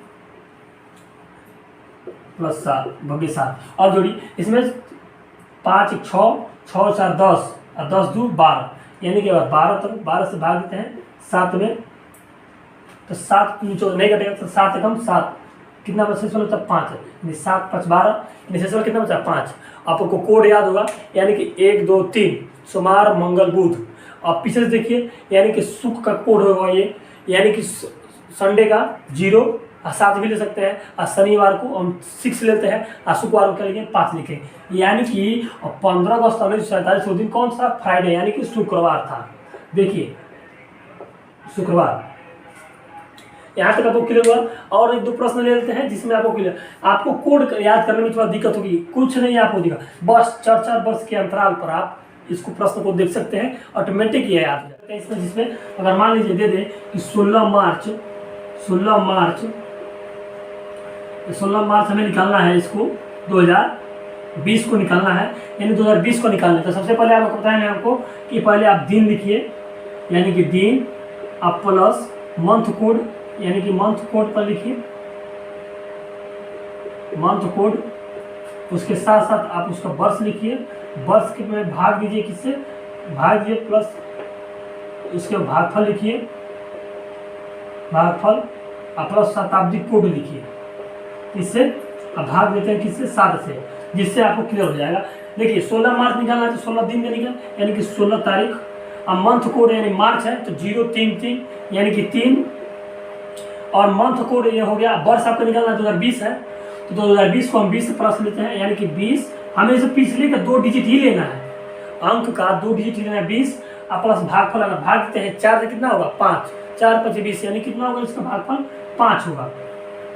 +7 भगे 7। अब जोड़ी इसमें 5 1 6, 6 4 10 और 10 2 12, यानी कि अगर 12 से भाग देते हैं 7 में तो 7 नहीं कटेगा, तो 7 एकम 7, कितना बचा शेषफल बचा, 5 है, 7 5 12, यानी शेषफल कितना बचा, 5। आपको कोड याद होगा, यानी कि 1 2 3 सोमवार मंगल बुध। अब पीछे से देखिए, यानी कि शुक्र का कोड होगा ये, यानी कि संडे का 0 और 7 भी ले सकते हैं, और शनिवार को हम 6 लेते हैं, और शुक्रवार को क्या लिखेंगे, 5 लिखेंगे। यानी कि 15 अगस्त 1947 दिन कौन सा, फ्राइडे, यानी कि शुक्रवार था। देखिए शुक्रवार, यहाँ तक आपको क्लियर हुआ। और 1-2 प्रश्न ले लेते हैं जिसमें आपको क्लियर, आपको कोड याद करने में थोड़ा दिक्कत होगी, कुछ नहीं आपको दिखा, बस 4-4 वर्ष के अंतराल पर आप इसको प्रश्न को देख सकते हैं, ऑटोमेटिक ये याद हो जाता है। इसमें जिसमें अगर मान लीजिए दे दें कि 16 मार्च हमें निकालना है, इसको 2020 को निकालना है, यानी 2020 को निकालना है। तो सबसे पहले आपको बताएंगे आपको कि पहले आप दिन लिखिए, यानी कि दिन, आप प्लस मंथ कोड, यानी कि मंथ कोड पर लिखिए मंथ कोड, उसके साथ साथ आप उसका वर्ष लिखिए, वर्ष के में भाग दीजिए, किससे भाग दीजिए, प्लस इसके भागफल लिखिए, भागफल प्लस शताब्दी कोड लिखिए, इससे भाग देते हैं किससे, 7 से, जिससे आपको क्लियर हो जाएगा। देखिए 16 मार्च निकालना है तो 16 दिन का निकाल, यानी कि 16 तारीख। अब मंथ कोड यानी मार्च है तो 033, यानी कि 3, और मंथ कोड ये हो गया। वर्ष आपको निकालना है 2020 है, तो 2020 को हम 20 से प्लस लेते हैं, यानी कि 20, हमें इसे पिछले का 2 डिजिट ही लेना है, अंक का 2 डिजिट लेना है 20, और प्लस भागफल अगर भाग देते हैं 4 से कितना होगा, 5, 4 5 20, यानी कितना होगा, इसका भागफल 5 होगा।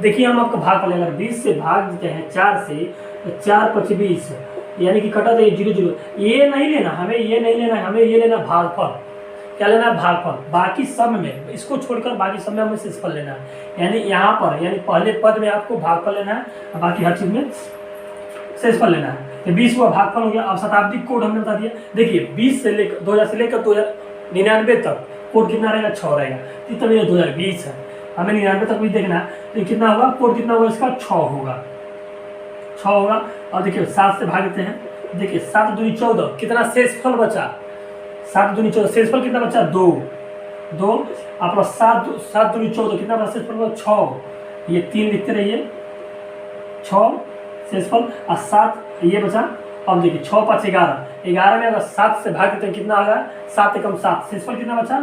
देखिए हम आपका भागफल अगर 20 से भाग देते हैं 4 से, तो 4 5 20, यानी कि कटा तो 0 0, ये नहीं लेना हमें, ये नहीं लेना है हमें, ये लेना भागफल। क्या लेना है, भागफल। बाकी सब में, इसको छोड़कर बाकी सब में हमें शेषफल लेना है, यानी यहाँ पर, यानी पहले पद में आपको भागफल लेना है, और बाकी हर चीज में शेषफल लेना है। तो 20 का भागफल हो गया। अब शताब्दी कोड हमने बता दिया। देखिए 20 से लेकर 2000 से लेकर 2099 तक कोड कितना रहेगा, 6 रहेगा। इतना 2020 है, हमें 99 तक भी देखना है, तो कितना होगा, कोड कितना होगा इसका, 6 होगा, 6 होगा। और देखिए 7 से भाग देते हैं, देखिए 7 दूनी 14, कितना शेषफल बचा, 7 दूनी 14, शेषफल कितना बचा, 2 आप 7 दूनी 14, कितना बचा शेषफल बचा, 6, ये 3 लिखते रहिए, 6 शेषफल, और 7 ये बचा। अब देखिए 6 5 11, 11 में अगर 7 से भाग देते हैं कितना आ गया, 7 एकम 7, शेषफल कितना बचा,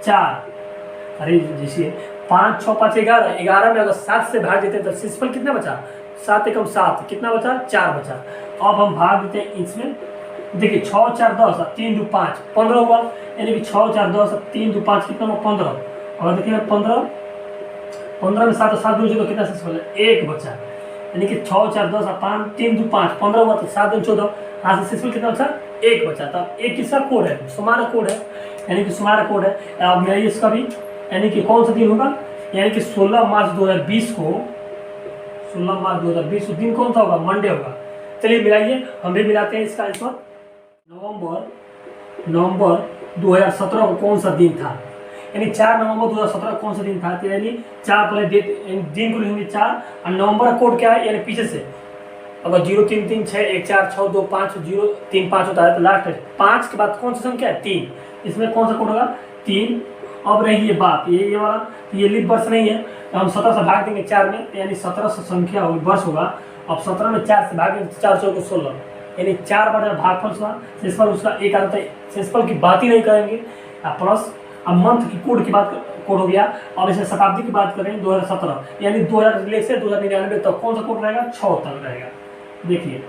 4। अरे जैसे 5 6 5 11, 11 में अगर 7 से भाग देते हैं तो शेषफल कितना बचा, 7 एकम 7, कितना बचा, 4 बचा। अब हम भाग देते हैं इसमें, देखिए 6 4 10 3 2 5, 15 हुआ, यानी कि 6 4 10 3 2 5 कितना हुआ, 15। और देखिए 15 में 7 7 2 कितना शेषफल, 1 बचा, यानी कि 6 4 10 5 3 2 5, 15 हुआ, तो 7 2 14, यहाँ से शेषफल कितना बचा, 1 बचा। तो 1 किसका कोड है, सुमारा कोड है, यानी कि सुमारा कोड है। अब मेरा इसका भी, यानी कि कौन सा दिन होगा, यानी कि 16 मार्च 2020 को, 16 मार्च 2020 दिन कौन सा होगा, मंडे होगा। चलिए मिलाइए, हम भी मिलाते हैं इसका आंसर। नवंबर 2017 को कौन सा दिन था, यानी 4 नवंबर 2017 कौन सा दिन था, तो यानी 4 पहले डेट दिन को लिखेंगे 4, और नवंबर का कोड क्या है, यानी पीछे से अगर 0 3 3 6 1 4 6 2 5 0 3 5 होता है, तो लास्ट है 5 के बाद कौन सा संख्या है, 3, इसमें कौन सा कोड होगा, 3। अब रही ये बात, ये वाला, ये लीप वर्ष नहीं है, तो हम 17 से भाग देंगे 4 में, यानी 17 से संख्या होगी, वर्ष होगा। अब 17 में 4 से भाग देंगे, 4 4 को 16, यानी 4 बार भागफल हुआ, शेषफल उसका 1 आता है, शेषफल की बात ही नहीं करेंगे। प्लस अब मंथ की कोड हो गया। अब इसे शताब्दी की बात करें 2017, यानी 2000 से 2099 तक कौन सा कोड रहेगा, 6 तक रहेगा। देखिए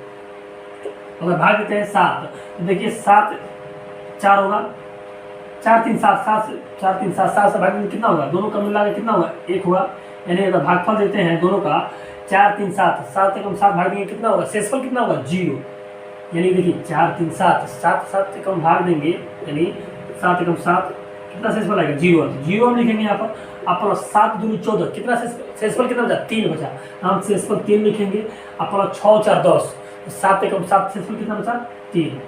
अगर भाग देते हैं 7, तो देखिए 7 4 होगा, 4 3 7, 7 से भाग देंगे कितना होगा, दोनों का मिला के कितना होगा, 1 होगा। यानी अगर भागफल देते हैं दोनों का 4 3 7, 7 एकम 7 भाग देंगे कितना होगा, शेषफल कितना होगा, 0। यानी देखिए 4 3 7, 7 एकम भाग देंगे, यानी 7 एकम 7 कितना शेषफल आएगा, 0। 0 हम लिखेंगे यहाँ पर। अपना 7 दूनी 14, कितना शेषफल कितना बचा, 3 बचा, हम शेषफल 3 लिखेंगे। अपना 6 4 10, 7 एकम 7 शेषफल कितना बचा, 3।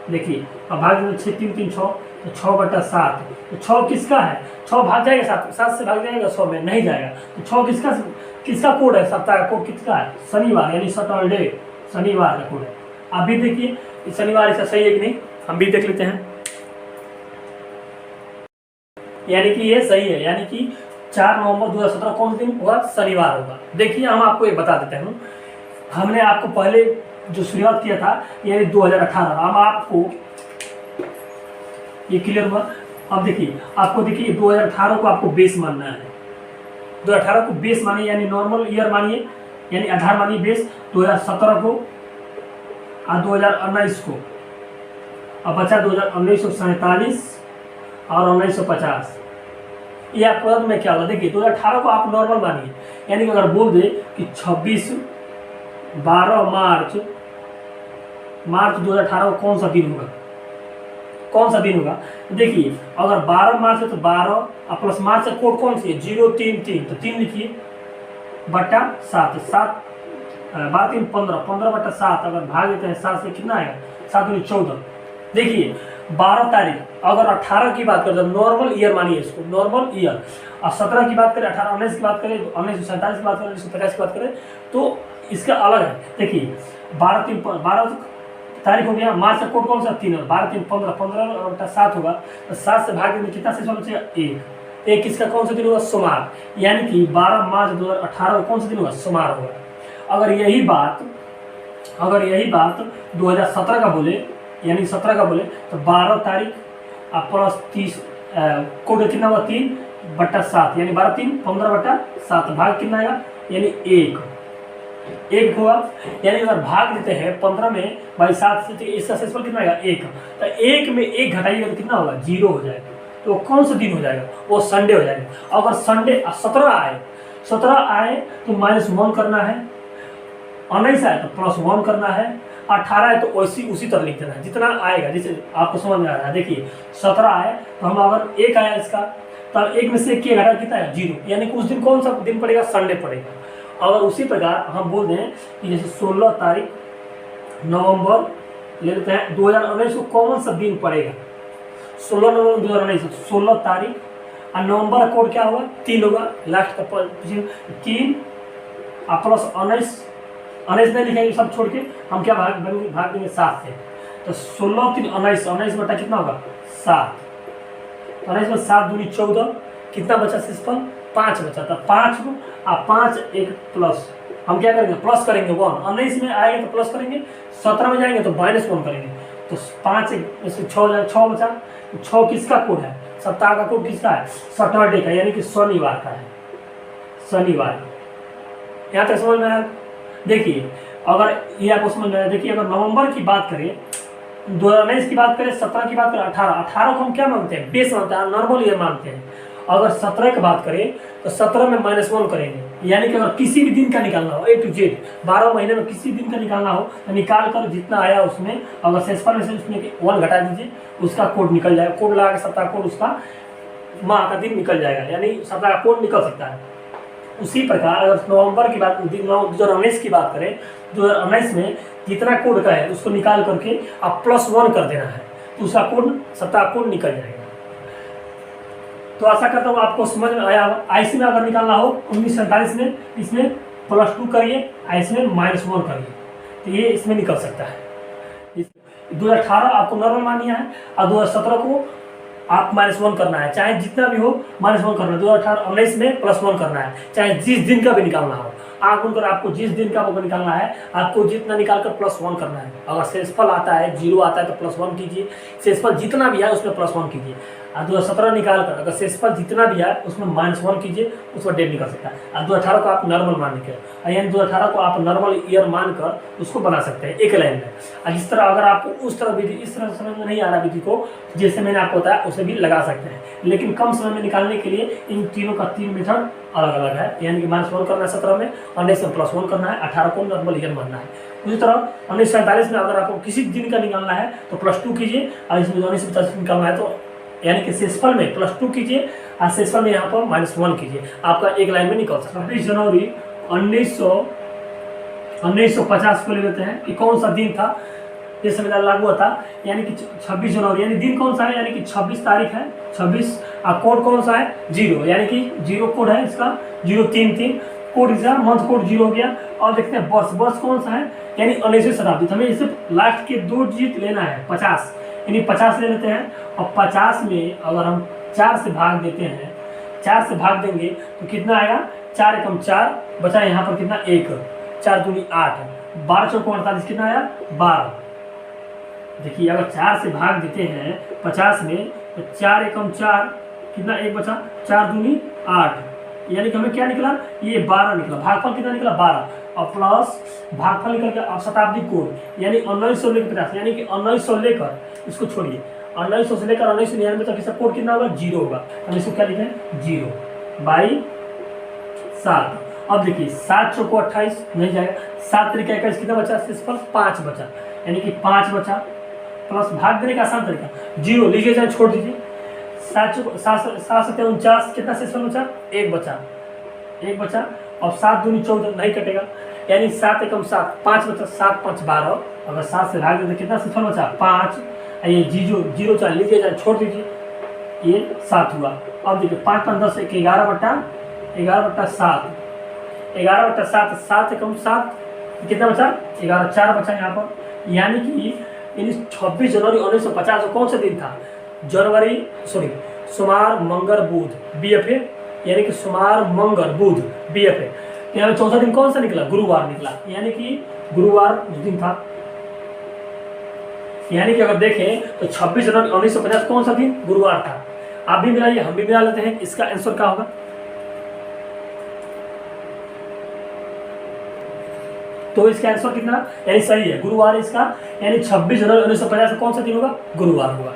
देखिए अब भाग देंगे 6 3 3 6, तो 6/7, तो 6 किसका है, 6 भाग जाएगा 7 से भाग जाएगा 100 में नहीं जाएगा। तो 6 किसका कोड है, सप्ताह का कोड किसका है, शनिवार, यानी सैटरडे, शनिवार का कोड है। आप भी देखिए शनिवार इसका सही है कि नहीं, हम भी देख लेते हैं। यानी कि ये सही है, यानी कि 4 नवंबर 2017 कौन सा दिन होगा, शनिवार होगा। देखिए हम आपको एक बता देते हैं, हमने आपको पहले जो शुरुआत किया था यानी 2018, हम आपको ये क्लियर हुआ। अब देखिए आपको देखिए 2018 को आपको बेस मानना है, 2018 को बेस मानिए, यानी नॉर्मल ईयर मानिए, यानी आधार मानिए बेस 2017 को और 2019 को। अब बचा 1947 और 1950। ये आपको याद में क्या होगा, देखिए 2018 को आप नॉर्मल मानिए, यानी कि अगर बोल दे कि 12 मार्च 2018 को कौन सा दिन होगा, कौन सा दिन होगा, देखिए अगर 12 मार्च है तो 12 प्लस मार्च का कोड कौन सी है, 0 3 3, तो 3 लिखिए बटा 7, 12 3 15, 15/7 अगर भाग देते हैं 7 से कितना आएगा, 7 दूनी 14। देखिए 12 तारीख अगर 18 की बात करें तो नॉर्मल ईयर मानिए इसको, नॉर्मल ईयर। और 17 की बात करें, 18 19 की बात करें, 1947 की बात करें, 1950 की बात करें, तो इसका अलग है। देखिए 12 तारीख हो गया, मार्च का कोड कौन सा, 3 है, 12 3 15, 15/7 होगा, तो 7 से भाग देंगे कितना शेषफल बचेगा, 1। एक इसका कौन सा दिन होगा, सोमवार, यानी कि 12 मार्च 2018 को कौन सा दिन होगा, सोमवार होगा। अगर यही बात 2017 का बोले, यानी 17 का बोले, तो 12 तारीख प्लस 30 कोड कितना होगा, 3/7, यानी 12 3 15/7 भाग कितना आएगा, यानी 1 होगा। यानी अगर भाग देते हैं 15 में बाई 7 से, तो इसका शेषफल कितना आएगा, 1। तो 1 में 1 घटाइएगा तो कितना होगा, 0 हो जाएगा। तो कौन सा दिन हो जाएगा, वो संडे हो जाएगा। अगर संडे 17 आए तो -1 करना है, 19 आए तो +1 करना है, 18 है तो उसी तरह लिख देना है जितना आएगा, जैसे आपको समझ में आ रहा है। देखिए 17 आए तो हम अगर 1 आया इसका, तब 1 में से 1 घटा कितना है, 0, यानी कि उस दिन कौन सा दिन पड़ेगा, संडे पड़ेगा। अगर उसी प्रकार हम बोल दें कि जैसे 16 तारीख नवंबर ले लेते हैं 2019 को कौन सा दिन पड़ेगा, 16 नवंबर 2019, 16 तारीख और नवंबर का कोड क्या होगा, 3 होगा, लास्ट का 3 प्लस 19 नहीं लिखेंगे, सब छोड़ के हम क्या भाग देंगे 7 से। तो 16 3 19 बटा कितना होगा, 7। 19 में 7 दूनी 14, कितना बचा शेषफल, 5 बचा था। 5 को 5 1 प्लस, हम क्या करेंगे, प्लस करेंगे 1। 19 में आएंगे तो प्लस करेंगे, 17 में जाएंगे तो -1 करेंगे। तो 5 से 6 बचा। 6 किसका कोड है, सप्ताह का कोड किसका है, सैटरडे का, यानी कि शनिवार का है, शनिवार। यहाँ तक समझ में आया। देखिए अगर ये आपको समझ में आया, देखिए अगर नवंबर की बात करें, 2019 की बात करें, 17 की बात करें, 18 को हम क्या मानते हैं, बेस मानते हैं, नॉर्मल ईयर मानते हैं। अगर 17 की बात करें तो 17 में -1 करेंगे, यानी कि अगर किसी भी दिन का निकालना हो, A to Z 12 महीने में किसी दिन का निकालना हो तो निकाल कर जितना आया उसमें अगर शेषफल में से उसमें 1 घटा दीजिए, उसका कोड निकल जाएगा। कोड लगा के सप्ताह कोड उसका माह का दिन निकल जाएगा, यानी सप्ताह का कोड निकल सकता है। उसी प्रकार अगर नवंबर की बात 2019 की बात करें, 2019 में जितना कोड का है उसको निकाल करके आप +1 कर देना है, तो उसका कोड सप्ताह कोड निकल जाएगा। तो आशा करता हूँ आपको समझ में आया होगा। आईसी में अगर निकालना हो 1947 में, इसमें +2 करिए, आईसी में -1 करिए, तो ये इसमें निकल सकता है। 2018 आपको नॉर्मल मानिया है और 2017 को आप -1 करना है, चाहे जितना भी हो -1 करना है। 2018-19 में +1 करना है, चाहे जिस दिन का भी निकालना हो। आँख उनकर आपको जिस दिन का वो निकालना है, आपको जितना निकाल कर +1 करना है। अगर शेषफल आता है 0 आता है तो +1 कीजिए, शेषफल जितना भी है उसमें +1 कीजिए। और 2017 निकाल कर अगर शेषफल जितना भी है उसमें -1 कीजिए, उसको डेढ़ निकल सकता है। और 2018 को आप नॉर्मल मान के, यानी 2018 को आप नॉर्मल ईयर मानकर उसको बना सकते हैं एक लाइन में। और इस तरह अगर आपको उस तरह विधि, इस तरह समझ में नहीं आ रहा विधि को, जैसे मैंने आपको बताया उसे भी लगा सकते हैं, लेकिन कम समय में निकालने के लिए इन तीनों का 3 मेथड अलग अलग है। यानी कि -1 करना है 17 में, 19 में +1 करना है, 18 को नॉर्मल ईयर मानना है। उसी तरह 1947 में अगर आपको किसी दिन का निकालना है तो +2 कीजिए, और इसमें 1950 निकालना है तो यानी कि शेषफल में +2 कीजिए और शेषफल में यहाँ पर -1 कीजिए, आपका एक लाइन में निकल सकता है। 26 जनवरी 1950 को ले लेते हैं कि कौन सा दिन था ये संविधान लागू हुआ था, यानी कि 26 जनवरी, यानी दिन कौन सा है, यानी कि 26 तारीख है 26, और कोड कौन सा है 0, यानी कि 0 कोड है इसका 033 कोड, इसका मंथ कोड 0 हो गया। और देखते हैं वर्ष कौन सा है, यानी 19वीं शताब्दी। हमें इसे लास्ट के 2 डिजिट लेना है 50, यानी 50 ले लेते हैं। और 50 में अगर हम 4 से भाग देते हैं, 4 से भाग देंगे तो कितना आएगा, 4 एकम 4 बचा यहाँ पर कितना 1, 4 दूनी 8, 12 चौको 48 कितना आया 12। देखिए अगर 4 से भाग देते हैं 50 में तो 4 एकम 4 कितना 1 बचा, 4 दूनी 8, यानी कि हमें क्या निकला, ये 12 निकला। भागफल कितना निकला 12, और प्लस भागफल निकल के अब शताब्दी कोड, यानी 1900 लेकर 50, यानी कि 1900 लेकर, इसको छोड़िए 1900 से लेकर 1999 तक इसका कोड कितना होगा 0 होगा। हम इसको क्या लिखें 0/7। अब देखिए 7 चौको 28 नहीं जाएगा, 7 तरीका 21 कितना बचा, शेषफल 5 बचा, यानी कि 5 बचा, प्लस भाग देने का आसान तरीका 0 लीजिए जाए छोड़ दीजिए, 7 7 49 कितना शेषफल बचा 1 बचा, 1 बचा। और 7 दूनी 14 नहीं कटेगा, यानी 7 एकम 7 5 बचा, 7 5 12, अगर 7 से भाग देते कितना शेषफल बचा 5, ये 0 चार लीजिए जाए छोड़ दीजिए, ये 7 हुआ। अब देखिए 5 5 10 11/7, 11/7 7 एकम 7 कितना बचा 11, 4 बचा यहाँ पर, यानी कि 26 जनवरी 1950 कौन सा दिन था, सोमवार मंगल बुध BFA, यानी कि सोमवार मंगल बुध BFA। यहाँ चौथा दिन कौन सा निकला, गुरुवार निकला, यानी कि गुरुवार दिन था। यानी कि अगर देखें तो 26 जनवरी 1950 कौन सा दिन, गुरुवार था। आप भी मिलाइए, हम भी मिला लेते हैं, इसका आंसर क्या होगा। तो इसका आंसर कितना, यानी सही है गुरुवार इसका, यानी 26 जनवरी 1950 कौन सा दिन होगा, गुरुवार होगा।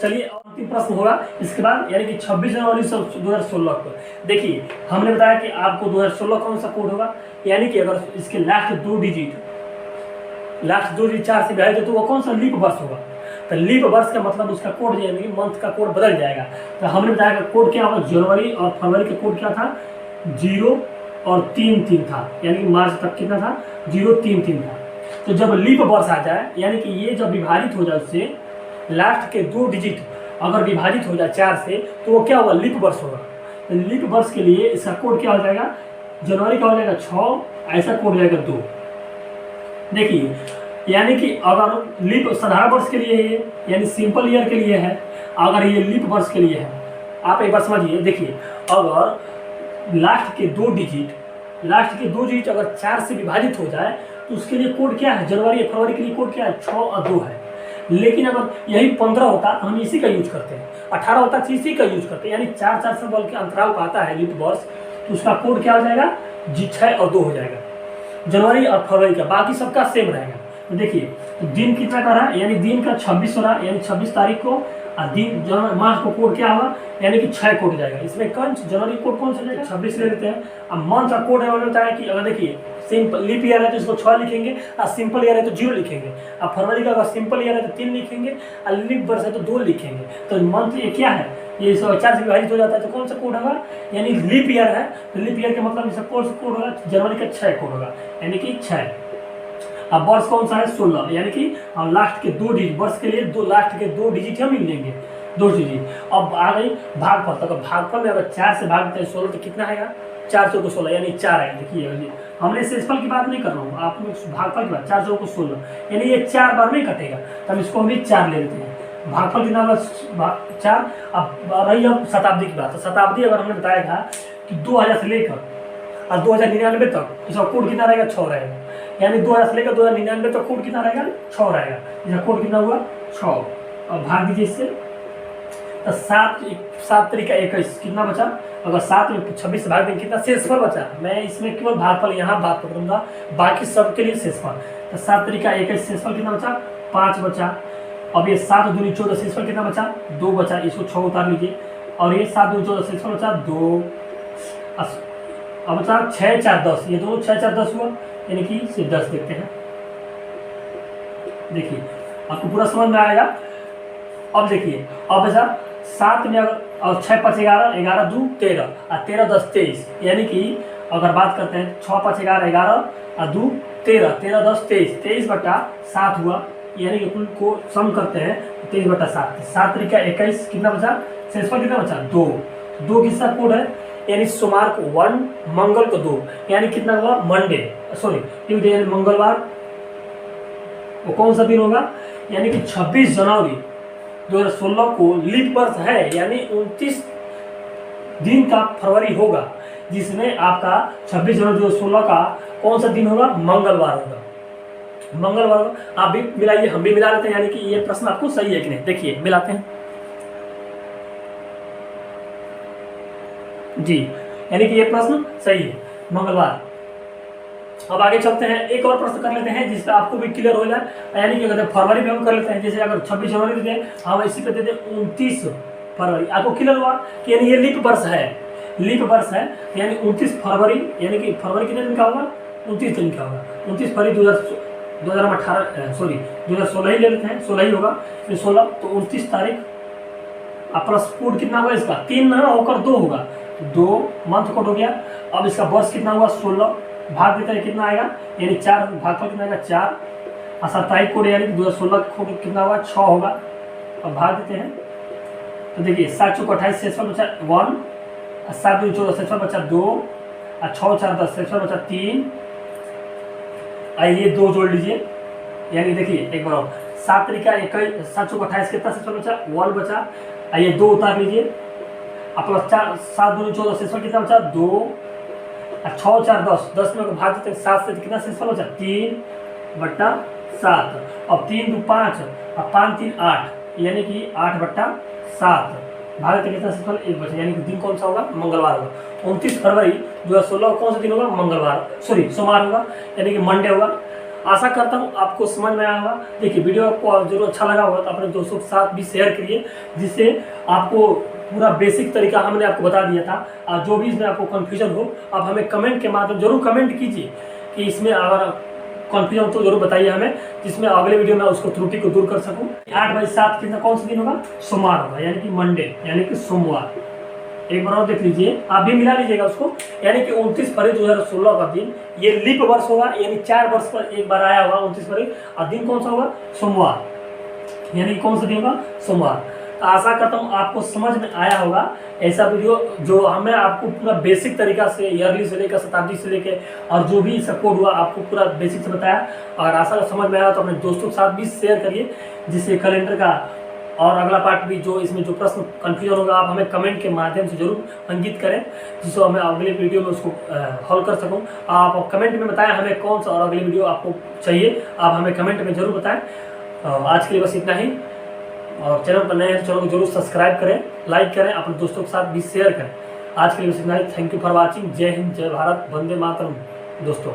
चलिए अंतिम प्रश्न होगा इसके बाद, यानी कि 26 जनवरी 2016 को देखिए हमने बताया कि आपको 2016 कौन सा कोड होगा, यानी कि अगर इसके लास्ट दो डिजिट 4 से विभाजित तो वो कौन सा लीप वर्ष होगा। तो लीप वर्ष का मतलब उसका कोड यानी कि मंथ का कोड बदल जाएगा। तो हमने बताया कि कोड क्या होगा, जनवरी और फरवरी का कोड क्या था 0 और 3 था, यानी कि मार्च तक कितना था 0 3 था। तो जब लीप वर्ष आ जाए, यानी कि ये जब विभाजित हो जाए उससे लास्ट के 2 डिजिट अगर विभाजित हो जाए 4 से तो वो क्या होगा, लीप वर्ष होगा। तो लीप वर्ष के लिए इसका कोड क्या हो जाएगा, जनवरी का हो जाएगा 6, ऐसा कोड जाएगा 2। देखिए यानी कि अगर लीप साधारण वर्ष के लिए है, यानी सिंपल ईयर के लिए है, अगर ये लीप वर्ष के लिए है, आप एक बार समझिए। देखिए अगर लास्ट के 2 डिजिट अगर 4 से विभाजित हो जाए तो उसके लिए कोड क्या है, जनवरी फरवरी के लिए कोड क्या है 6 और 2 है। लेकिन अगर यही 15 होता तो हम इसी का यूज करते हैं, 18 होता तो इसी का यूज करते हैं, यानी 4 से बल के अंतराल पर आता है लीप वर्ष, तो उसका कोड क्या हो जाएगा 6 और 2 हो जाएगा, जनवरी और फरवरी का, बाकी सबका सेम रहेगा। तो देखिए तो दिन कितना का रहा, यानी दिन का 26 हो रहा, यानी 26 तारीख को, और दिन माह को कोड क्या होगा, यानी कि 6 कोड जाएगा। इसमें कौन जनवरी कोड कौन सा जाएगा 26 ले लेते हैं। अब मंथ का कोड है होता है कि अगर देखिए सिंपल लीप ईयर है तो इसको 6 लिखेंगे, और सिंपल ईयर है तो 0 लिखेंगे। अब फरवरी का अगर सिंपल ईयर है तो 3 लिखेंगे, और लीप वर्ष है तो 2 लिखेंगे। तो मंथ ये क्या है, ये 4 से विभाजित हो जाता है तो कौन सा कोड होगा, यानी लीप ईयर है तो लीप ईयर का मतलब इसका कौन सा कोड होगा, जनवरी का 6 कोड होगा, यानी कि 6। अब वर्ष कौन सा है 16, यानी कि लास्ट के 2 डिजिट वर्ष के लिए लास्ट के 2 डिजिट हम मिल लेंगे, 2 डिजिट। अब आ गई भागफल, तो भागफल में अगर 4 से भागते हैं 16 तो कितना आएगा 4 चौको 16, यानी 4 आएगा। देखिए हमने शेषफल की बात नहीं कर रहा हूँ, आप भागफल की बात, 4 चौको 16, यानी ये 4 बार में कटेगा, तो हम इसको हम भी 4 ले लेते हैं। भागफल कितना होगा 4। अब रही अब शताब्दी की बात, तो शताब्दी अगर हमने बताया था कि 2000 से लेकर और 2099 तक इसका कोड कितना रहेगा 6 रहेगा, यानी 2000 से लेकर 2099 तक कोड कितना रहेगा 6 रहेगा। इसका कोड कितना हुआ 6, और भाग दीजिए इससे तो 7 तरीका 21 कितना बचा? अगर 7 में 26 से भाग देंगे कितना शेषफल बचा? मैं इसमें केवल भागफल यहाँ बात करूँगा, बाकी सबके लिए शेषफल। तो 7 तरीका 21 शेषफल कितना बचा? 5 बचा। अब ये 7 दूनी 14 शेषफल कितना बचा? 2 बचा। इसको 6 उतार लीजिए। और ये 7 दूनी 14 शेषफल बचा 2। अब बचा 6 4 10, ये दोनों 6 4 10 हुआ, यानी कि सिर्फ 10 देखते हैं। देखिए आपको पूरा समझ में आएगा। अब देखिए, अब ऐसा 7 में अगर और 6 5 11, 11 2 13 और 13 10 23, यानी कि अगर बात करते हैं 6 5 11 11 और 2 13, 13 10 23, 23 बटा 7 हुआ, यानी कि कुल को सम करते हैं 23 बटा 7। 7 तरीका 21 कितना बचा? शेषफल कितना बचा? 2। 2 किसका कोड है? यानी सोमवार को 1, मंगल को 2, यानी कितना हुआ? मंडे, सॉरी ट्यूसडे, मंगलवार। वो कौन सा दिन होगा? यानी कि 26 जनवरी 2016 को लीप वर्ष है, यानी 29 दिन का फरवरी होगा, जिसमें आपका 26 जनवरी 2016 का कौन सा दिन होगा? मंगलवार होगा। मंगलवार होगा। आप भी मिलाइए, हम भी मिला लेते हैं, यानी कि ये प्रश्न आपको सही है कि नहीं। देखिए मिलाते हैं जी, यानी कि ये प्रश्न सही है, मंगलवार। अब आगे चलते हैं, एक और प्रश्न कर लेते हैं जिससे आपको भी क्लियर हो जाए, यानी कि अगर फरवरी में हम कर लेते हैं, जैसे अगर 26 जनवरी देते हैं, हम इसी पे देते 29 फरवरी। आपको क्लियर हुआ कि यानी ये लीप वर्ष है, लीप वर्ष है, यानी 29 फरवरी, यानी कि फरवरी कितने दिन का होगा? 29 दिन का होगा। 29 फरवरी 2018 सॉरी 2016 ही ले लेते हैं, 16 ही होगा। फिर 16 तो 29 तारीख। अब प्लस कोड कितना होगा इसका? 3 ना होकर 2 होगा, 2 मंथ कोड हो गया। अब इसका वर्ष कितना हुआ? 16। भाग देते हैं कितना आएगा? यानी 4, भागफल कितना आएगा? 4। और 27 कोड यानी कि 2016 कोड कितना होगा? 6 होगा। अब भाग देते हैं तो देखिए 7 चौक 28 शेषफल बचा 1, और 7 दूनी 14 शेषफल बचा 2, और 6 4 10 शेषफल बचा 3। आइए 2 जोड़ लीजिए, यानी देखिए एक बार 7 तरीका 21, 7 चौक 28 कितना शेषफल बचा? 1 बचा। आइए 2 उतार लीजिए। अब प्लस 4, 7 दूनी 14 शेषफल कितना बचा? 2, और 6 4 10, 10 में भाग देते हैं 7 से, कितना शेषफल बचा? 3 बटा 7। अब 3 2 5 और 5 3 8, यानी कि 8 बटा 7। भाग देते कितना शेषफल? 1 बचा, यानी कि दिन कौन सा होगा? मंगलवार होगा। 29 फरवरी 2016 कौन सा दिन होगा? मंगलवार, सॉरी सोमवार होगा, यानी कि मंडे होगा। आशा करता हूँ आपको समझ में आया होगा। देखिए वीडियो आपको जरूर अच्छा लगा होगा तो अपने दोस्तों के साथ भी शेयर करिए, जिससे आपको पूरा बेसिक तरीका हमने आपको बता दिया था। और जो भी इसमें आपको कन्फ्यूजन हो, आप हमें कमेंट के माध्यम जरूर कमेंट कीजिए कि इसमें अगर कन्फ्यूजन हो तो जरूर बताइए हमें, जिसमें अगले वीडियो में उसको त्रुटि को दूर कर सकूँ। 8/7 कितना कौन सा दिन होगा? सोमवार होगा, यानी कि मंडे, यानी कि सोमवार। एक बार और देख लीजिए, आप भी मिला लीजिएगा उसको, यानी कि 29 फरवरी 2016 का दिन ये लीप वर्ष होगा, यानी 4 वर्ष पर एक बार आया होगा 29 फरवरी, और दिन कौन सा होगा? सोमवार, यानी कौन सा दिन होगा? सोमवार। आशा करता हूँ आपको समझ में आया होगा ऐसा वीडियो, जो हमें आपको पूरा बेसिक तरीका से ईयरली से लेकर शताब्दी से लेकर और जो भी इसका कोड हुआ आपको पूरा बेसिक से बताया। और आशा समझ में आया तो अपने दोस्तों के साथ भी शेयर करिए, जिससे कैलेंडर का और अगला पार्ट भी जो इसमें जो प्रश्न कन्फ्यूजन होगा आप हमें कमेंट के माध्यम से जरूर अंकित करें, जिससे हमें अगले वीडियो में उसको हल कर सकूं। आप कमेंट में बताएं हमें कौन सा और अगली वीडियो आपको चाहिए, आप हमें कमेंट में जरूर बताएं। आज के लिए बस इतना ही, और चैनल पर नए हैं तो चैनल को जरूर सब्सक्राइब करें, लाइक करें, अपने दोस्तों के साथ भी शेयर करें। आज के लिए बस इतना ही। Thank you for watching. Jai Hind, जय भारत, वंदे मातरम दोस्तों।